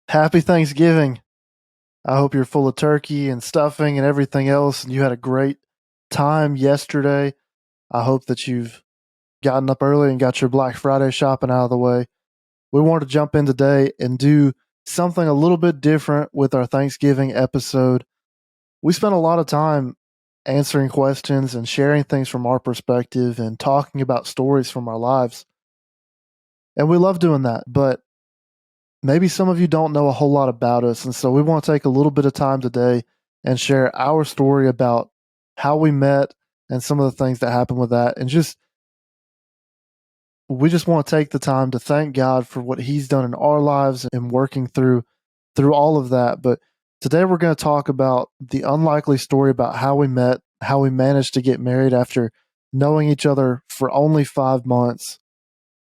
Happy Thanksgiving. I hope you're full of turkey and stuffing and everything else, and you had a great time yesterday. I hope that you've gotten up early and got your Black Friday shopping out of the way. We wanted to jump in today and do something a little bit different with our Thanksgiving episode. We spent a lot of time answering questions and sharing things from our perspective and talking about stories from our lives. And we love doing that, but maybe some of you don't know a whole lot about us. And so we want to take a little bit of time today and share our story about how we met and some of the things that happened with that. And we just want to take the time to thank God for what He's done in our lives and working through all of that. But today we're going to talk about the unlikely story about how we met, how we managed to get married after knowing each other for only 5 months,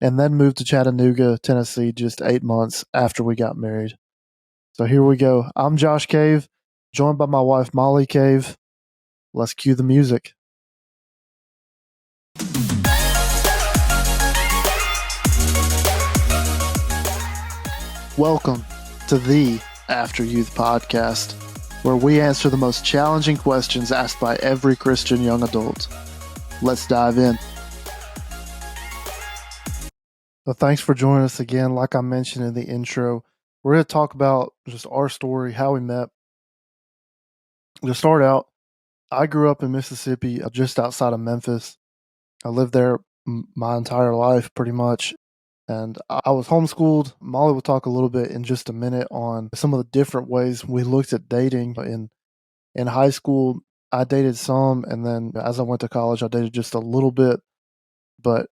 and then moved to Chattanooga, Tennessee, just 8 months after we got married. So here we go. I'm Josh Cave, joined by my wife, Molly Cave. Let's cue the music. Welcome to the AfterYouth Podcast, where we answer the most challenging questions asked by every Christian young adult. Let's dive in. Well, thanks for joining us again. Like I mentioned in the intro, we're going to talk about just our story, how we met. To start out, I grew up in Mississippi, just outside of Memphis. I lived there my entire life, pretty much. And I was homeschooled. Molly will talk a little bit in just a minute on some of the different ways we looked at dating. In high school, I dated some, and then as I went to college, I dated just a little bit. But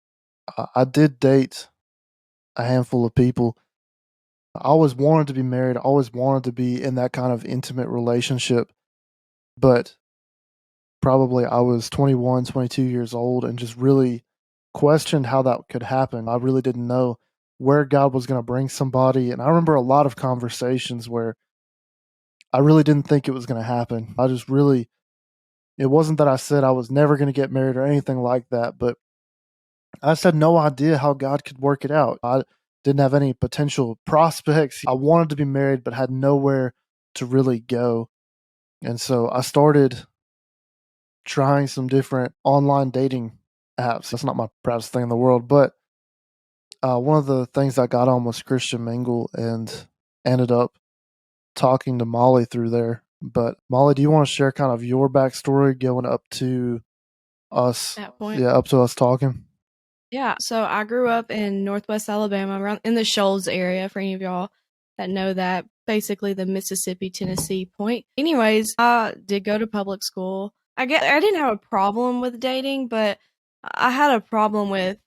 I did date a handful of people. I always wanted to be married. I always wanted to be in that kind of intimate relationship. But probably I was 21, 22 years old and just really questioned how that could happen. I really didn't know where God was going to bring somebody. And I remember a lot of conversations where I really didn't think it was going to happen. It wasn't that I said I was never going to get married or anything like that, but I just had no idea how God could work it out. I didn't have any potential prospects. I wanted to be married, but had nowhere to really go. And so I started trying some different online dating apps. That's not my proudest thing in the world, but one of the things I got on was Christian Mingle and ended up talking to Molly through there. But Molly, do you want to share kind of your backstory going up to us? That point. Yeah, up to us talking. Yeah, so I grew up in Northwest Alabama, around in the Shoals area, for any of y'all that know that, basically the Mississippi-Tennessee point. Anyways, I did go to public school. I didn't have a problem with dating, but I had a problem with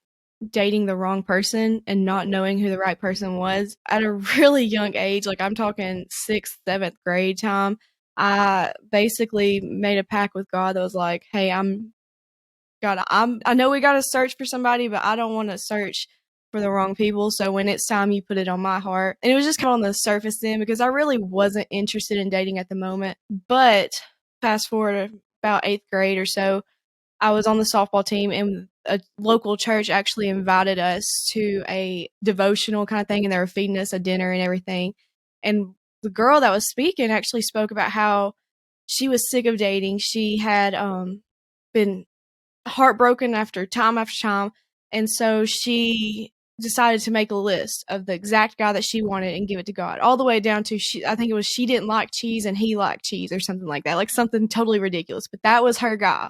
dating the wrong person and not knowing who the right person was. At a really young age, like I'm talking 6th, 7th grade time, I basically made a pact with God that was like, hey, I know we got to search for somebody, but I don't want to search for the wrong people. So when it's time, you put it on my heart. And it was just kind of on the surface then, because I really wasn't interested in dating at the moment. But fast forward to about 8th grade or so, I was on the softball team, and a local church actually invited us to a devotional kind of thing, and they were feeding us a dinner and everything. And the girl that was speaking actually spoke about how she was sick of dating. She had been heartbroken after time, and so she decided to make a list of the exact guy that she wanted and give it to God, all the way down to I think it was she didn't like cheese and he liked cheese or something like that, like something totally ridiculous, but that was her guy.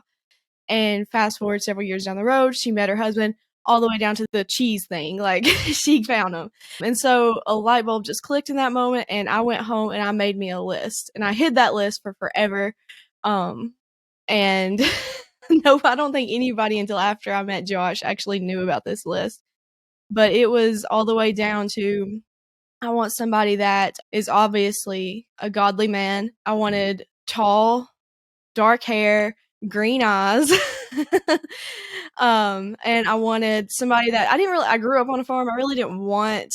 And fast forward several years down the road, she met her husband, all the way down to the cheese thing. Like, she found him. And so a light bulb just clicked in that moment, and I went home and I made me a list, and I hid that list for forever. And no, I don't think anybody until after I met Josh actually knew about this list. But it was all the way down to, I want somebody that is obviously a godly man. I wanted tall, dark hair, green eyes. And I wanted somebody that I grew up on a farm. I really didn't want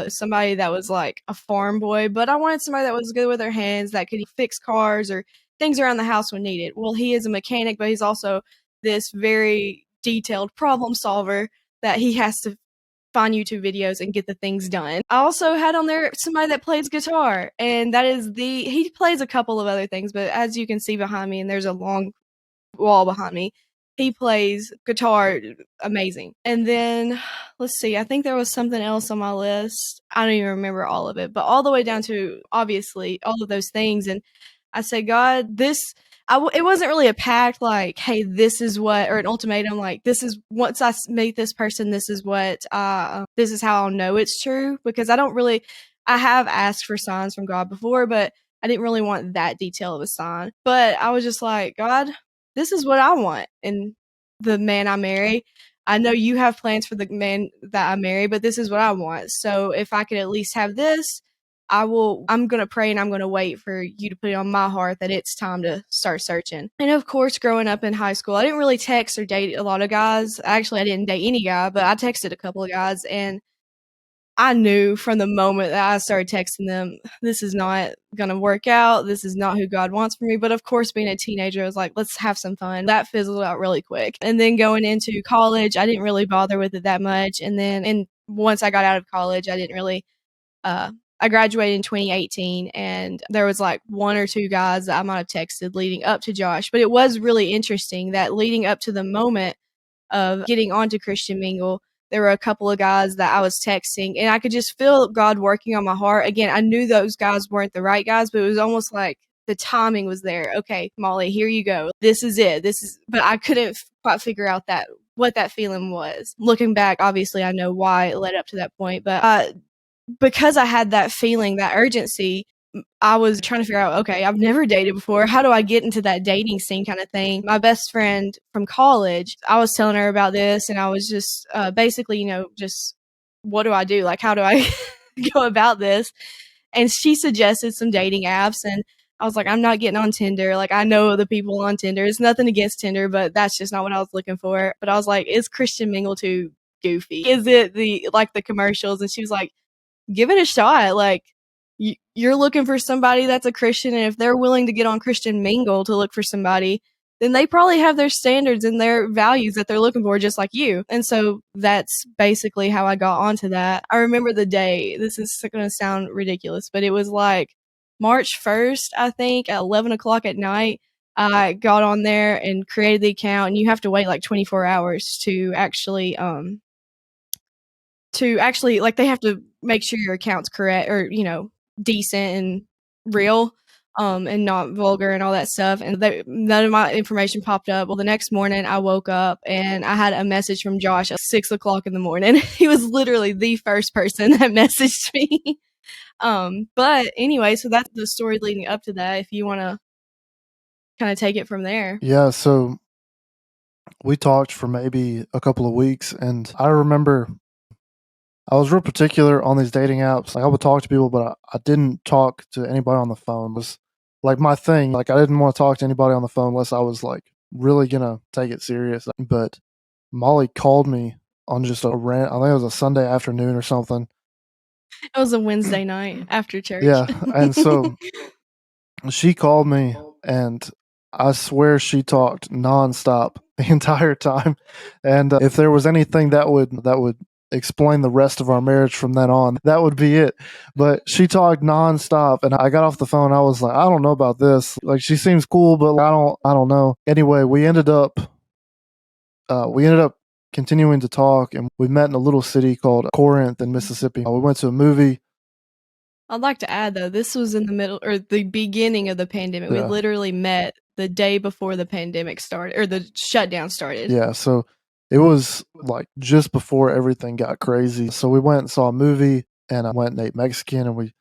somebody that was like a farm boy, but I wanted somebody that was good with their hands, that could fix cars or things around the house when needed. Well, he is a mechanic, but he's also this very detailed problem solver that he has to find YouTube videos and get the things done. I also had on there somebody that plays guitar, and he plays a couple of other things, but as you can see behind me, and there's a long wall behind me, he plays guitar amazing. And then let's see, I think there was something else on my list. I don't even remember all of it, but all the way down to obviously all of those things. And I said, God, it wasn't really a pact like, hey, this is what, or an ultimatum like, this is once I meet this person, this is how I'll know it's true, because I have asked for signs from God before, but I didn't really want that detail of a sign. But I was just like, God, this is what I want in the man I marry. I know you have plans for the man that I marry, but this is what I want. So if I could at least have this, I'm going to pray and I'm going to wait for you to put it on my heart that it's time to start searching. And of course, growing up in high school, I didn't really text or date a lot of guys. Actually, I didn't date any guy, but I texted a couple of guys, and I knew from the moment that I started texting them, this is not going to work out. This is not who God wants for me. But of course, being a teenager, I was like, let's have some fun. That fizzled out really quick. And then going into college, I didn't really bother with it that much. And once I got out of college, I didn't really, I graduated in 2018, and there was like one or two guys that I might have texted leading up to Josh. But it was really interesting that leading up to the moment of getting onto Christian Mingle, there were a couple of guys that I was texting, and I could just feel God working on my heart. Again, I knew those guys weren't the right guys, but it was almost like the timing was there. Okay, Molly, here you go. This is it. But I couldn't quite figure out what that feeling was. Looking back, obviously, I know why it led up to that point, but because I had that feeling, that urgency, I was trying to figure out, okay, I've never dated before. How do I get into that dating scene kind of thing? My best friend from college, I was telling her about this, and I was just basically, just what do I do? Like, how do I go about this? And she suggested some dating apps, and I was like, I'm not getting on Tinder. Like, I know the people on Tinder. It's nothing against Tinder, but that's just not what I was looking for. But I was like, is Christian Mingle too goofy? Is it the commercials? And she was like, give it a shot. Like, you're looking for somebody that's a Christian, and if they're willing to get on Christian Mingle to look for somebody, then they probably have their standards and their values that they're looking for, just like you. And so that's basically how I got onto that. I remember the day, this is going to sound ridiculous, but it was like March 1st, I think, at 11 o'clock at night. I got on there and created the account, and you have to wait like 24 hours to actually like, they have to make sure your account's correct, or decent and real, and not vulgar and all that stuff. And none of my information popped up. Well, the next morning I woke up and I had a message from Josh at 6 o'clock in the morning. He was literally the first person that messaged me. But anyway, so that's the story leading up to that, if you want to kind of take it from there. Yeah, so we talked for maybe a couple of weeks, and I remember I was real particular on these dating apps. Like, I would talk to people, but I didn't talk to anybody on the phone. It was like my thing. Like, I didn't want to talk to anybody on the phone unless I was like really gonna take it serious. But Molly called me on just I think it was a Sunday afternoon or something. It was a Wednesday night after church. Yeah, and so she called me, and I swear she talked nonstop the entire time. And if there was anything that would explain the rest of our marriage from then on, that would be it. But she talked nonstop, and I got off the phone. I was like, I don't know about this. Like, she seems cool, but I don't know. Anyway, we ended up continuing to talk, and we met in a little city called Corinth in Mississippi. We went to a movie. I'd like to add, though, this was in the middle or the beginning of the pandemic. We literally met the day before the pandemic started, or the shutdown started. Yeah, so it was like just before everything got crazy. So we went and saw a movie, and I went and ate Mexican, and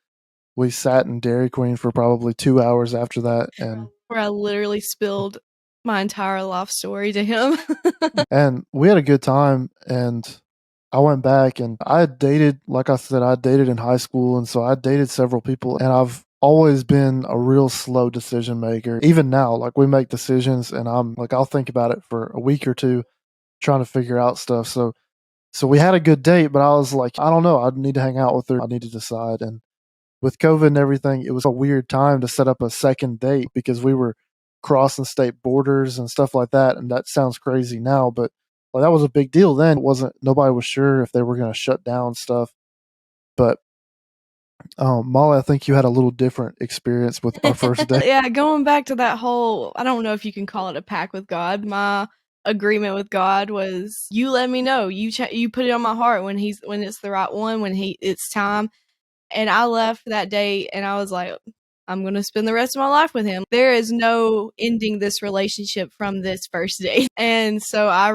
we sat in Dairy Queen for probably 2 hours after that, and where I literally spilled my entire life story to him. And we had a good time, and I went back, and I had dated, like I said, I dated in high school, and so I dated several people, and I've always been a real slow decision maker. Even now, like, we make decisions, and I'm like, I'll think about it for a week or two, trying to figure out stuff. So we had a good date, but I was like, I don't know, I need to hang out with her. I need to decide. And with COVID and everything, it was a weird time to set up a second date because we were crossing state borders and stuff like that. And that sounds crazy now, but Like, that was a big deal then. Nobody was sure if they were going to shut down stuff. But Molly, I think you had a little different experience with our first date. Yeah, going back to that whole, I don't know if you can call it a pact with God. My agreement with God was, you let me know. You put it on my heart when it's the right one, it's time. And I left that day and I was like, I'm going to spend the rest of my life with him. There is no ending this relationship from this first date. And so I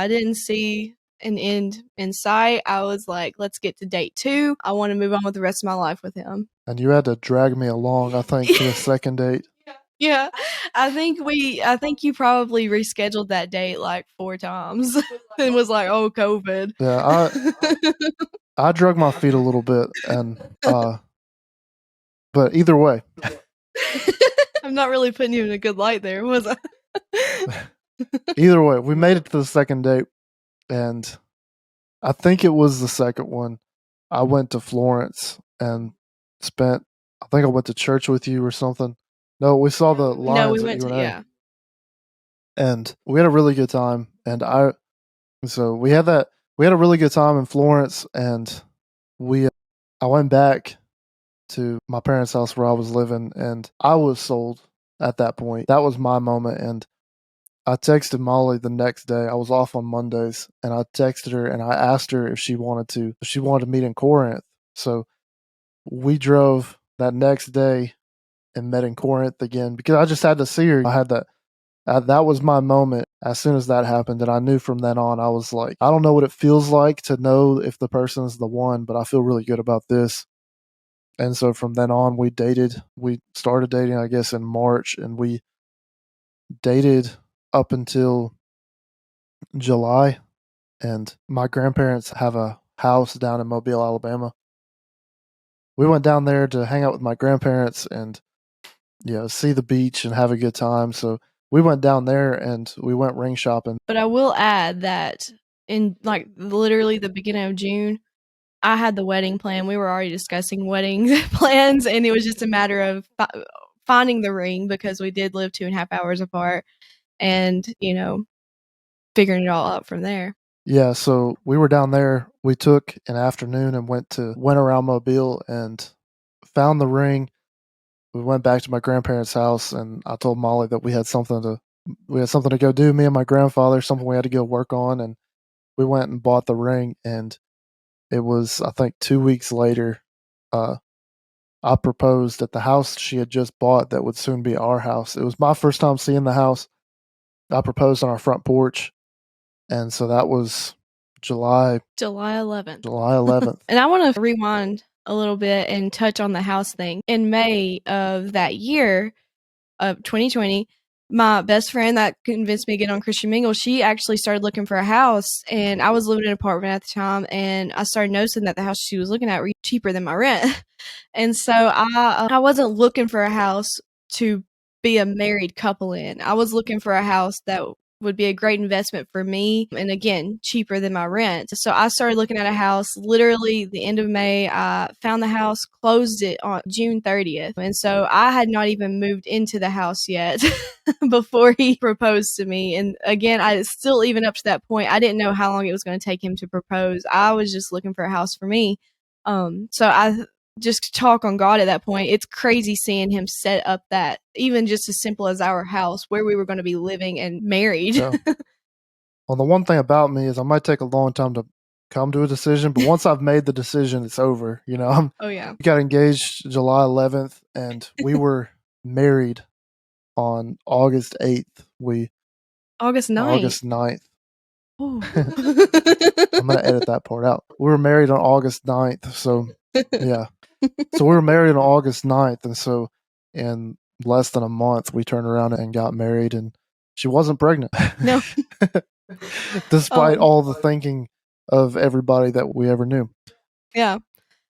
didn't see an end in sight. I was like, let's get to date 2. I want to move on with the rest of my life with him. And you had to drag me along, I think, to the second date. Yeah. I think you probably rescheduled that date like 4 times and was like, oh, COVID. Yeah, I drug my feet a little bit, but either way. I'm not really putting you in a good light there, was I? Either way, we made it to the second date, and I think it was the second one. I went to Florence and I think I went to church with you or something. No, we saw the No, we Lions at went to, UNA. yeah. And we had a really good time. And we had a really good time in Florence, and I went back to my parents' house where I was living, and I was sold at that point. That was my moment. And I texted Molly the next day. I was off on Mondays, and I texted her and I asked her if she wanted to meet in Corinth. So we drove that next day and met in Corinth again because I just had to see her. I had that was my moment. As soon as that happened, and I knew from then on, I was like, I don't know what it feels like to know if the person's the one, but I feel really good about this. And so from then on, we dated. We started dating, I guess, in March, and we dated up until July. And my grandparents have a house down in Mobile, Alabama. We went down there to hang out with my grandparents and see the beach and have a good time. So we went down there and we went ring shopping. But I will add that in like literally the beginning of June, I had the wedding plan. We were already discussing wedding plans, and it was just a matter of finding the ring because we did live 2.5 hours apart, and figuring it all out from there. Yeah, so we were down there. We took an afternoon and went around Mobile and found the ring. We went back to my grandparents' house, and I told Molly that we had something to go do. Me and my grandfather, something we had to go work on, and we went and bought the ring. And it was, I think, 2 weeks later, I proposed at the house she had just bought that would soon be our house. It was my first time seeing the house. I proposed on our front porch, and so that was July 11th. July 11th. And I want to rewind a little bit and touch on the house thing. In May of that year of 2020, my best friend that convinced me to get on Christian Mingle, she actually started looking for a house, and I was living in an apartment at the time, and I started noticing that the house she was looking at were cheaper than my rent. And so I wasn't looking for a house to be a married couple in. I was looking for a house that would be a great investment for me, and again, cheaper than my rent. So I started looking at a house literally the end of May. I found the house, closed it on June 30th. And so I had not even moved into the house yet before he proposed to me. And again, I still, even up to that point, I didn't know how long it was going to take him to propose. I was just looking for a house for me. So I just talk on God at that point. It's crazy seeing him set up that, even just as simple as our house where we were going to be living and married. Yeah. Well, the one thing about me is I might take a long time to come to a decision, but once I've made the decision, it's over. Oh yeah. We got engaged July 11th, and we were married on August 8th. August 9th. August 9th. I'm going to edit that part out. We were married on August 9th. So, yeah. So we were married on August 9th. And so in less than a month, we turned around and got married, and she wasn't pregnant. No. Despite all the thinking of everybody that we ever knew. Yeah.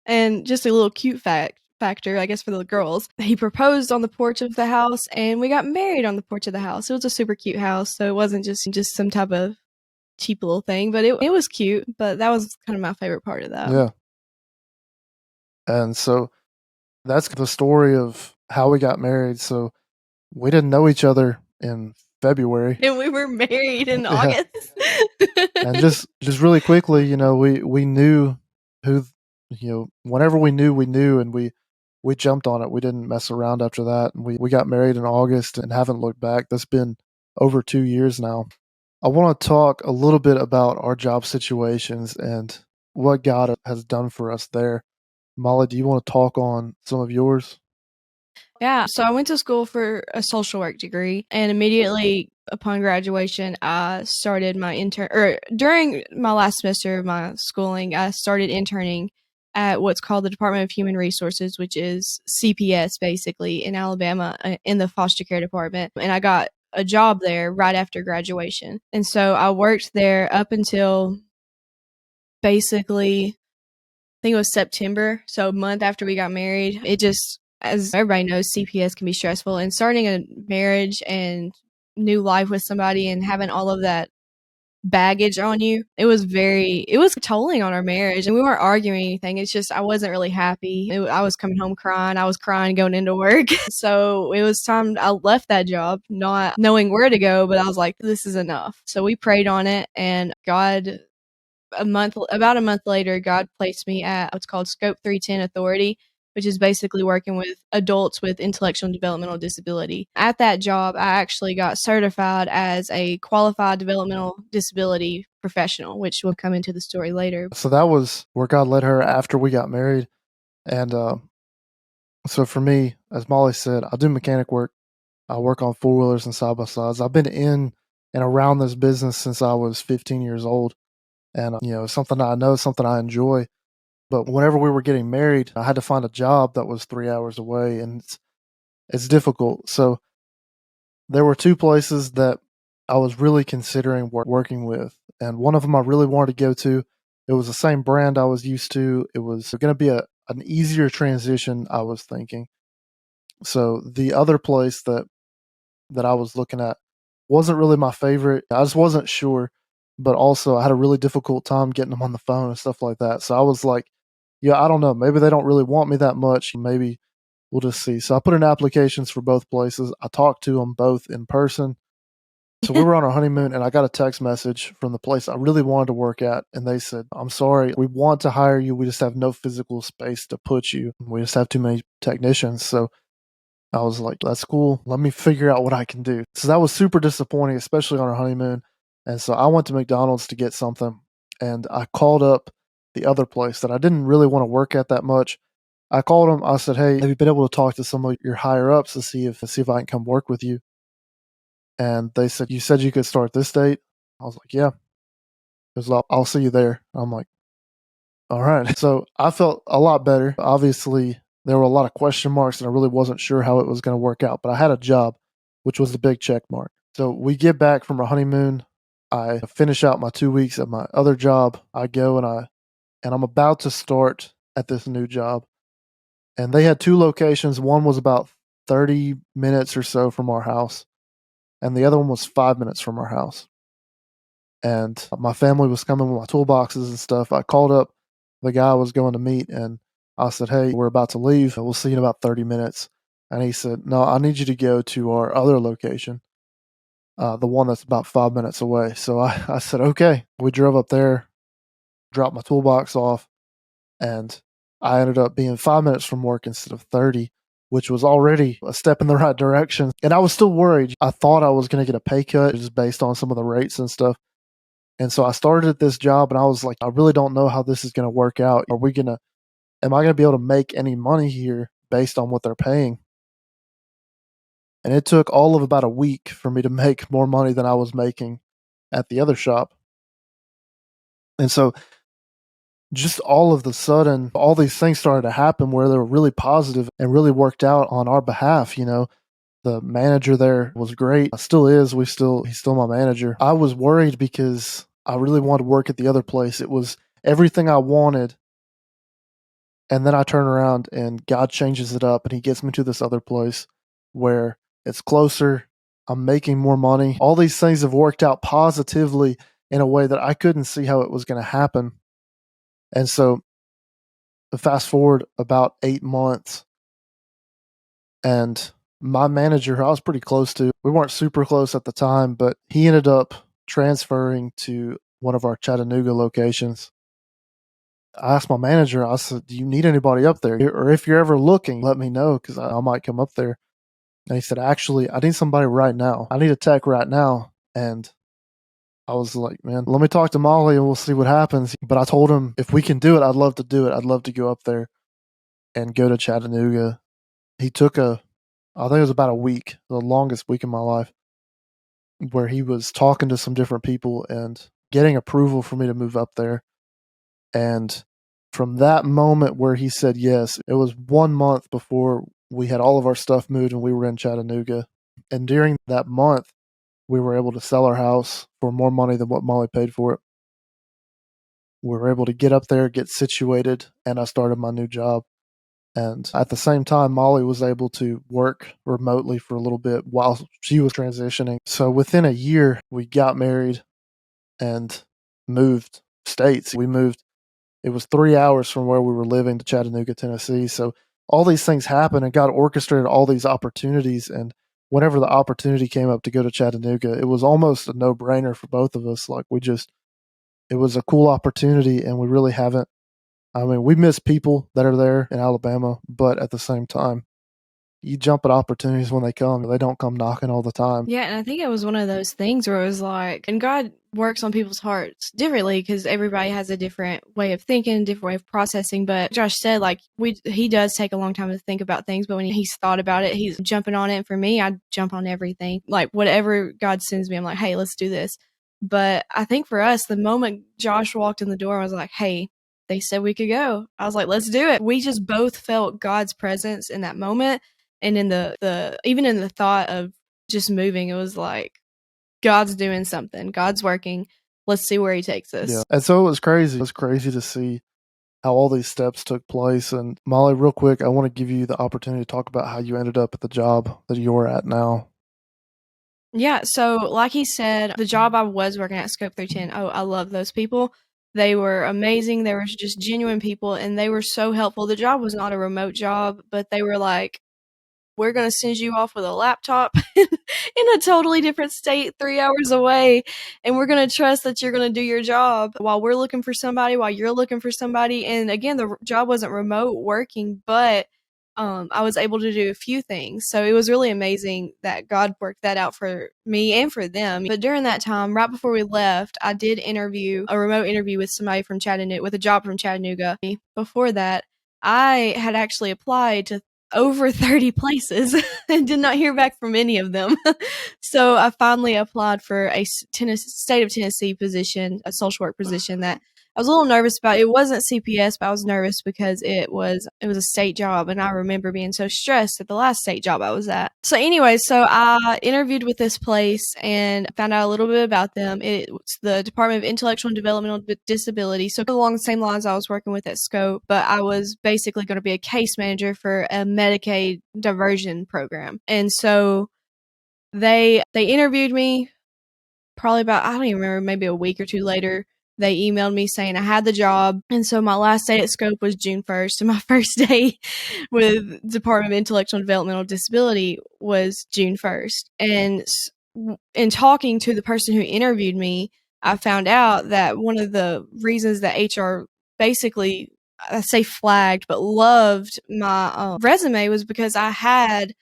And just a little cute factor, I guess, for the girls. He proposed on the porch of the house, and we got married on the porch of the house. It was a super cute house, so it wasn't just some type of cheap little thing, but it was cute. But that was kind of my favorite part of that. Yeah. And so that's the story of how we got married. So we didn't know each other in February. And we were married in Yeah. August. And just really quickly, we knew who, whenever we knew, and we jumped on it. We didn't mess around after that. And we got married in August and haven't looked back. That's been over 2 years now. I want to talk a little bit about our job situations and what God has done for us there. Molly, do you want to talk on some of yours? Yeah, so I went to school for a social work degree, and immediately upon graduation, I started my intern, or during my last semester of my schooling, I started interning at what's called the Department of Human Resources, which is CPS basically in Alabama, in the foster care department. And I got a job there right after graduation. And so I worked there up until basically, I think it was September, so a month after we got married. It just, as everybody knows, CPS can be stressful, and starting a marriage and new life with somebody and having all of that baggage on you, it was tolling on our marriage, and we weren't arguing anything. It's just I wasn't really happy. I was coming home crying. I was crying going into work. So it was time I left that job, not knowing where to go, but I was like, this is enough. So we prayed on it, and about a month later, God placed me at what's called Scope 310 Authority, which is basically working with adults with intellectual and developmental disability. At that job, I actually got certified as a qualified developmental disability professional, which will come into the story later. So that was where God led her after we got married. And so for me, as Molly said, I do mechanic work. I work on four-wheelers and side-by-sides. I've been in and around this business since I was 15 years old. And, something I know, something I enjoy. But whenever we were getting married, I had to find a job that was 3 hours away, and it's difficult. So there were two places that I was really considering working with, and one of them I really wanted to go to. It was the same brand I was used to. It was going to be an easier transition, I was thinking. So the other place that I was looking at wasn't really my favorite. I just wasn't sure, but also I had a really difficult time getting them on the phone and stuff like that. So I was like, yeah, I don't know. Maybe they don't really want me that much. Maybe we'll just see. So I put in applications for both places. I talked to them both in person. So we were on our honeymoon, and I got a text message from the place I really wanted to work at, and they said, "I'm sorry, we want to hire you. We just have no physical space to put you. We just have too many technicians." So I was like, "That's cool. Let me figure out what I can do." So that was super disappointing, especially on our honeymoon. And so I went to McDonald's to get something, and I called up the other place that I didn't really want to work at that much. I called them. I said, "Hey, have you been able to talk to some of your higher ups to see if I can come work with you?" And they said, "You said you could start this date." I was like, "Yeah." Because I'll see you there. I'm like, "All right." So I felt a lot better. Obviously, there were a lot of question marks, and I really wasn't sure how it was going to work out. But I had a job, which was the big check mark. So we get back from our honeymoon. I finish out my 2 weeks at my other job. I go and I'm about to start at this new job. And they had two locations. One was about 30 minutes or so from our house, and the other one was 5 minutes from our house. And my family was coming with my toolboxes and stuff. I called up the guy I was going to meet, and I said, "Hey, we're about to leave. We'll see you in about 30 minutes." And he said, "No, I need you to go to our other location, the one that's about 5 minutes away." So I said, "Okay." We drove up there, dropped my toolbox off, and I ended up being 5 minutes from work instead of 30, which was already a step in the right direction. And I was still worried. I thought I was going to get a pay cut just based on some of the rates and stuff. And so I started at this job, and I was like, I really don't know how this is going to work out. Am I going to be able to make any money here based on what they're paying? And it took all of about a week for me to make more money than I was making at the other shop. And so just all of the sudden, all these things started to happen where they were really positive and really worked out on our behalf. The manager there was great. Still is. He's still my manager. I was worried because I really wanted to work at the other place. It was everything I wanted. And then I turn around and God changes it up and he gets me to this other place where it's closer. I'm making more money. All these things have worked out positively in a way that I couldn't see how it was going to happen. And so fast forward about 8 months, and my manager, who I was pretty close to, we weren't super close at the time, but he ended up transferring to one of our Chattanooga locations. I asked my manager, I said, "Do you need anybody up there? Or if you're ever looking, let me know because I might come up there." And he said, "Actually, I need somebody right now. I need a tech right now." And I was like, "Man, let me talk to Molly and we'll see what happens." But I told him, if we can do it, I'd love to do it. I'd love to go up there and go to Chattanooga. He took I think it was about a week, the longest week in my life, where he was talking to some different people and getting approval for me to move up there. And from that moment where he said yes, it was 1 month before we had all of our stuff moved and we were in Chattanooga. And during that month, we were able to sell our house for more money than what Molly paid for it. We were able to get up there, get situated, and I started my new job. And at the same time, Molly was able to work remotely for a little bit while she was transitioning. So within a year, we got married and moved states. We moved, it was 3 hours from where we were living to Chattanooga, Tennessee. So all these things happened and God orchestrated all these opportunities. And whenever the opportunity came up to go to Chattanooga, it was almost a no brainer for both of us. Like it was a cool opportunity and we really haven't. I mean, we miss people that are there in Alabama, but at the same time, you jump at opportunities when they come. They don't come knocking all the time. Yeah, and I think it was one of those things where it was like, and God works on people's hearts differently because everybody has a different way of thinking, different way of processing. But Josh said, like, he does take a long time to think about things, but when he's thought about it, he's jumping on it. And for me, I jump on everything. Like, whatever God sends me, I'm like, hey, let's do this. But I think for us, the moment Josh walked in the door, I was like, hey, they said we could go. I was like, let's do it. We just both felt God's presence in that moment. And in the even in the thought of just moving, it was like, God's doing something. God's working. Let's see where he takes us. Yeah. And so it was crazy. It was crazy to see how all these steps took place. And Molly, real quick, I want to give you the opportunity to talk about how you ended up at the job that you're at now. Yeah, so like he said, the job I was working at, Scope 310, oh, I love those people. They were amazing. They were just genuine people, and they were so helpful. The job was not a remote job, but they were like, we're going to send you off with a laptop in a totally different state 3 hours away. And we're going to trust that you're going to do your job while we're looking for somebody, while you're looking for somebody. And again, the job wasn't remote working, but I was able to do a few things. So it was really amazing that God worked that out for me and for them. But during that time, right before we left, I did a remote interview with somebody from Chattanooga, with a job from Chattanooga. Before that, I had actually applied to over 30 places and did not hear back from any of them. So I finally applied for a state of Tennessee position, a social work position that I was a little nervous about. It wasn't CPS, but I was nervous because it was a state job, and I remember being so stressed at the last state job I was at. So anyway, so I interviewed with this place and found out a little bit about them. It's the Department of Intellectual and Developmental Disability. So along the same lines I was working with at Scope, but I was basically going to be a case manager for a Medicaid diversion program. And so they interviewed me probably about, I don't even remember, maybe a week or two later. They emailed me saying I had the job. And so my last day at Scope was June 1st. And my first day with Department of Intellectual and Developmental Disability was June 1st. And in talking to the person who interviewed me, I found out that one of the reasons that HR basically, I say flagged, but loved my resume was because I had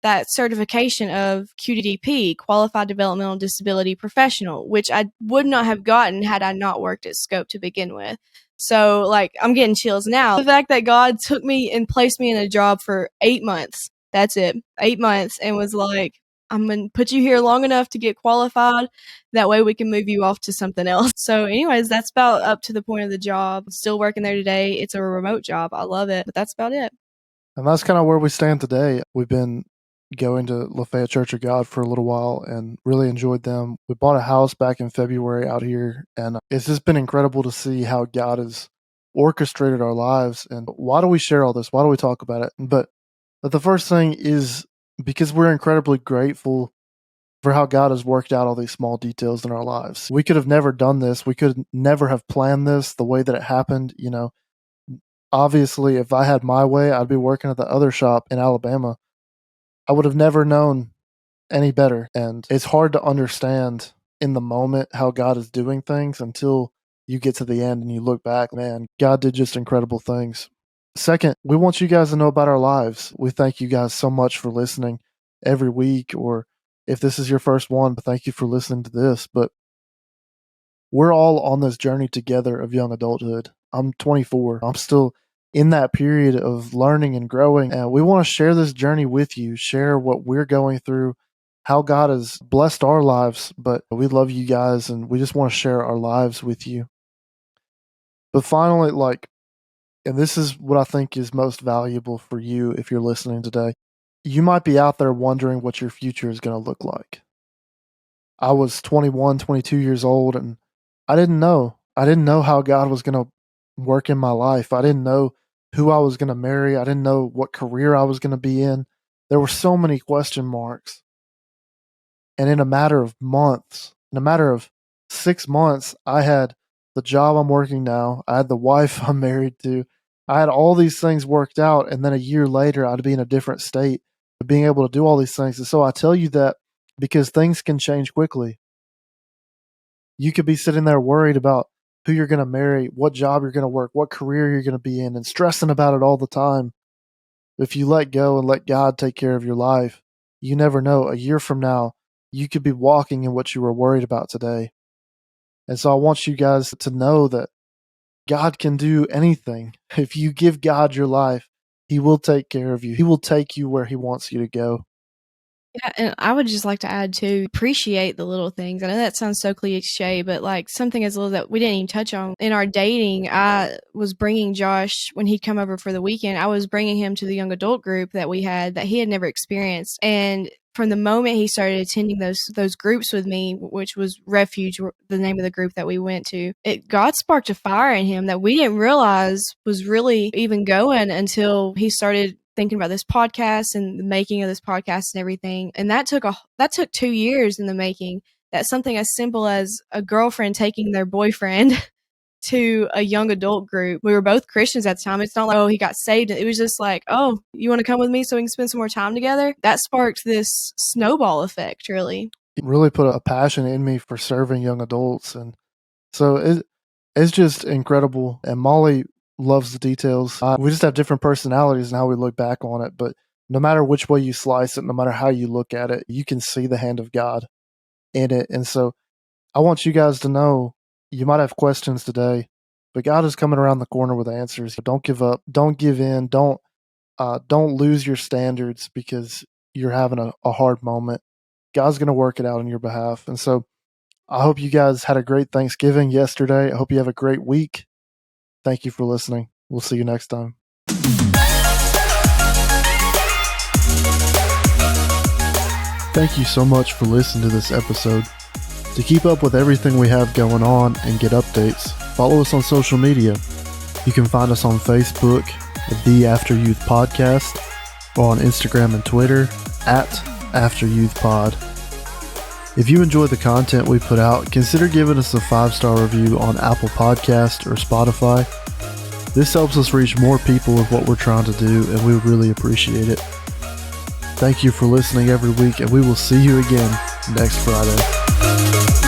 that certification of QDDP, Qualified Developmental Disability Professional, which I would not have gotten had I not worked at Scope to begin with. So, like, I'm getting chills now. The fact that God took me and placed me in a job for 8 months, that's it, 8 months, and was like, I'm going to put you here long enough to get qualified. That way we can move you off to something else. So anyways, that's about up to the point of the job. I'm still working there today. It's a remote job. I love it, but that's about it. And that's kind of where we stand today. We've been going to Lafayette Church of God for a little while and really enjoyed them. We bought a house back in February out here, and it's just been incredible to see how God has orchestrated our lives. And why do we share all this? Why do we talk about it? But the first thing is because we're incredibly grateful for how God has worked out all these small details in our lives. We could have never done this. We could never have planned this the way that it happened. You know, obviously, if I had my way, I'd be working at the other shop in Alabama. I would have never known any better. And it's hard to understand in the moment how God is doing things until you get to the end and you look back, man, God did just incredible things. Second, we want you guys to know about our lives. We thank you guys so much for listening every week, or if this is your first one, thank you for listening to this. But we're all on this journey together of young adulthood. I'm 24. I'm still in that period of learning and growing, and we want to share this journey with you, share what we're going through, how God has blessed our lives. But we love you guys, and we just want to share our lives with you. But finally, and this is what I think is most valuable for you if you're listening today, you might be out there wondering what your future is going to look like. I was 21, 22 years old, and I didn't know. I didn't know how God was going to work in my life. I didn't know who I was going to marry. I didn't know what career I was going to be in. There were so many question marks. And in a matter of months, in a matter of 6 months, I had the job I'm working now. I had the wife I'm married to. I had all these things worked out. And then a year later, I'd be in a different state of being able to do all these things. And so I tell you that because things can change quickly. You could be sitting there worried about who you're going to marry, what job you're going to work, what career you're going to be in, and stressing about it all the time. If you let go and let God take care of your life, you never know. A year from now, you could be walking in what you were worried about today. And so I want you guys to know that God can do anything. If you give God your life, He will take care of you. He will take you where He wants you to go. Yeah, and I would just like to add too, appreciate the little things. I know that sounds so cliche, but like something as little that we didn't even touch on. In our dating, I was bringing Josh, when he'd come over for the weekend, I was bringing him to the young adult group that we had that he had never experienced. And from the moment he started attending those groups with me, which was Refuge, the name of the group that we went to, God sparked a fire in him that we didn't realize was really even going until he started thinking about this podcast and the making of this podcast and everything. And that took 2 years in the making. That's something as simple as a girlfriend taking their boyfriend to a young adult group. We were both Christians at the time. It's not like, oh, he got saved. It was just like, oh, you want to come with me so we can spend some more time together? That sparked this snowball effect, really. It really put a passion in me for serving young adults. And so it's just incredible. And Molly loves the details. We just have different personalities and how we look back on it. But no matter which way you slice it, no matter how you look at it, you can see the hand of God in it. And so I want you guys to know, you might have questions today, but God is coming around the corner with answers. Don't give up. Don't give in. Don't lose your standards because you're having a hard moment. God's going to work it out on your behalf. And so I hope you guys had a great Thanksgiving yesterday. I hope you have a great week. Thank you for listening. We'll see you next time. Thank you so much for listening to this episode. To keep up with everything we have going on and get updates, follow us on social media. You can find us on Facebook at the AfterYouth Podcast, or on Instagram and Twitter at AfterYouthPod. If you enjoy the content we put out, consider giving us a 5-star review on Apple Podcast or Spotify. This helps us reach more people with what we're trying to do, and we really appreciate it. Thank you for listening every week, and we will see you again next Friday.